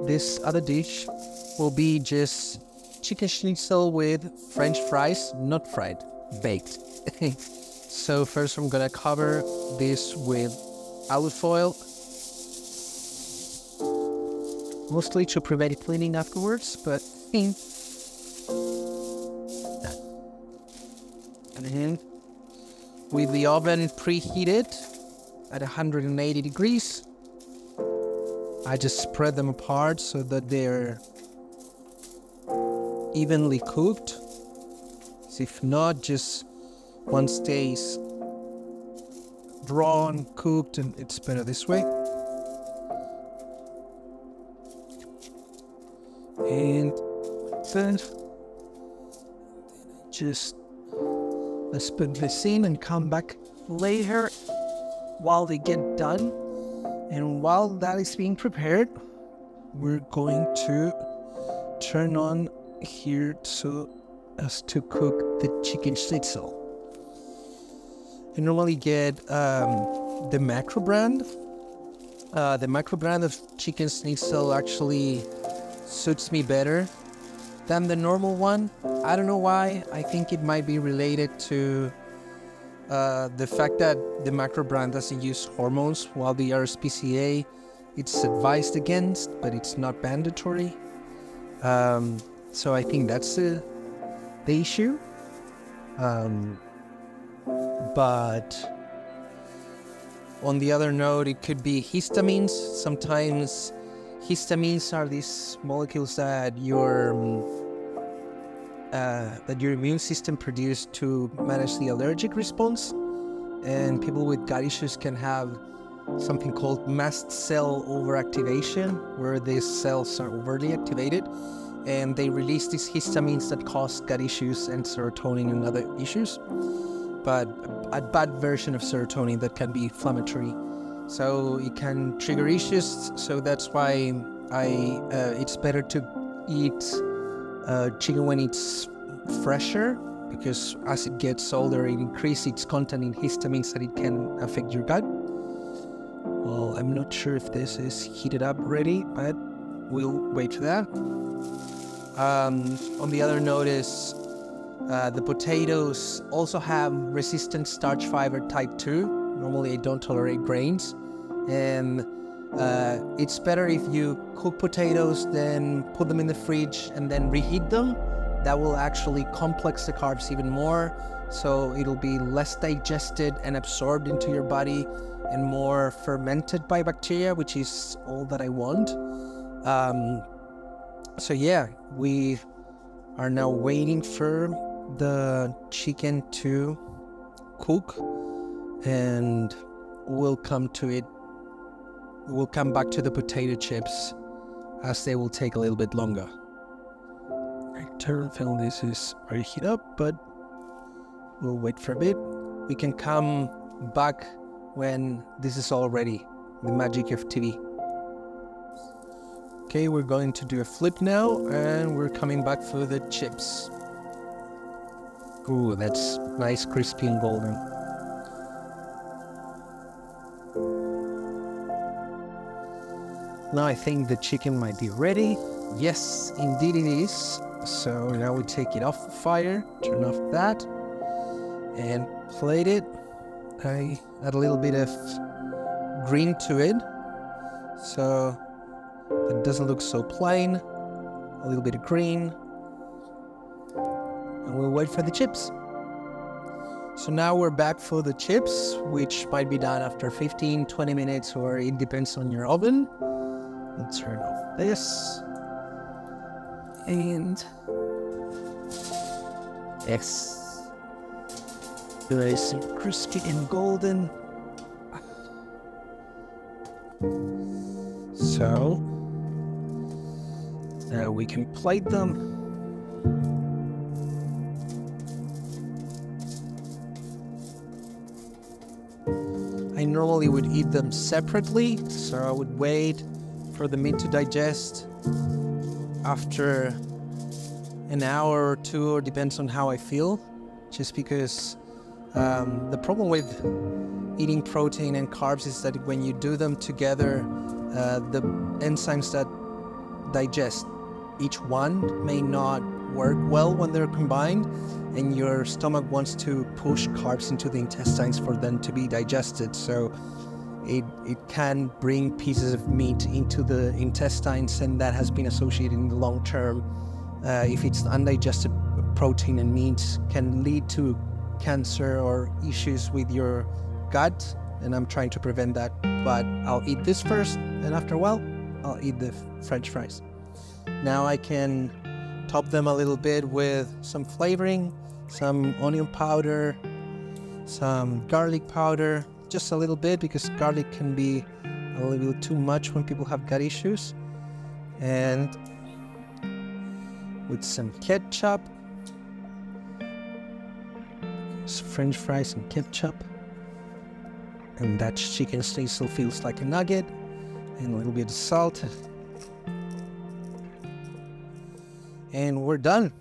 this other dish will be just chicken schnitzel with French fries, not fried, baked. So first I'm gonna cover this with olive foil, mostly to prevent cleaning afterwards, but and then with the oven preheated at 180 degrees, I just spread them apart so that they're evenly cooked. So if not, just one stays raw and cooked, and it's better this way. And then just let's put this in and come back later while they get done. And while that is being prepared, we're going to turn on here so as to cook the chicken schnitzel. I normally get the macro brand. The macro brand of chicken schnitzel actually suits me better than the normal one. I don't know why. I think it might be related to the fact that the macro brand doesn't use hormones, while the RSPCA it's advised against, but it's not mandatory. So I think that's the issue. But on the other note, it could be histamines. Sometimes histamines are these molecules that your immune system produces to manage the allergic response. And people with gut issues can have something called mast cell overactivation, where these cells are overly activated and they release these histamines that cause gut issues and serotonin and other issues, but a bad version of serotonin that can be inflammatory. So it can trigger issues. So that's why it's better to eat chicken when it's fresher, because as it gets older, it increases its content in histamines that it can affect your gut. Well, I'm not sure if this is heated up already, but we'll wait for that. On the other note is the potatoes also have resistant starch fiber type 2. Normally I don't tolerate grains, and it's better if you cook potatoes, then put them in the fridge and then reheat them. That will actually complex the carbs even more, so it'll be less digested and absorbed into your body and more fermented by bacteria, which is all that I want. So yeah, we are now waiting for the chicken to cook, and we'll come to it. We'll come back to the potato chips as they will take a little bit longer. I feel this is already heat up, but we'll wait for a bit. We can come back when this is all ready. The magic of TV. Okay, we're going to do a flip now, and we're coming back for the chips. Ooh, that's nice, crispy and golden. Now I think the chicken might be ready. Yes, indeed it is. So now we take it off the fire, turn off that, and plate it. I add a little bit of green to it, so it doesn't look so plain. A little bit of green. And we'll wait for the chips. So now we're back for the chips, which might be done after 15-20 minutes, or it depends on your oven. Let's turn off this. And yes, nice and crispy and golden. So now we can plate them. I normally would eat them separately, so I would wait for the meat to digest after an hour or two, or depends on how I feel, just because the problem with eating protein and carbs is that when you do them together, the enzymes that digest. Each one may not work well when they're combined, and your stomach wants to push carbs into the intestines for them to be digested. So it can bring pieces of meat into the intestines, and that has been associated in the long term. If it's undigested protein and meat, can lead to cancer or issues with your gut, and I'm trying to prevent that. But I'll eat this first, and after a while, I'll eat the French fries. Now I can top them a little bit with some flavoring, some onion powder, some garlic powder, just a little bit, because garlic can be a little bit too much when people have gut issues. And with some ketchup, French fries and ketchup, and that chicken schnitzel feels like a nugget, and a little bit of salt, and we're done.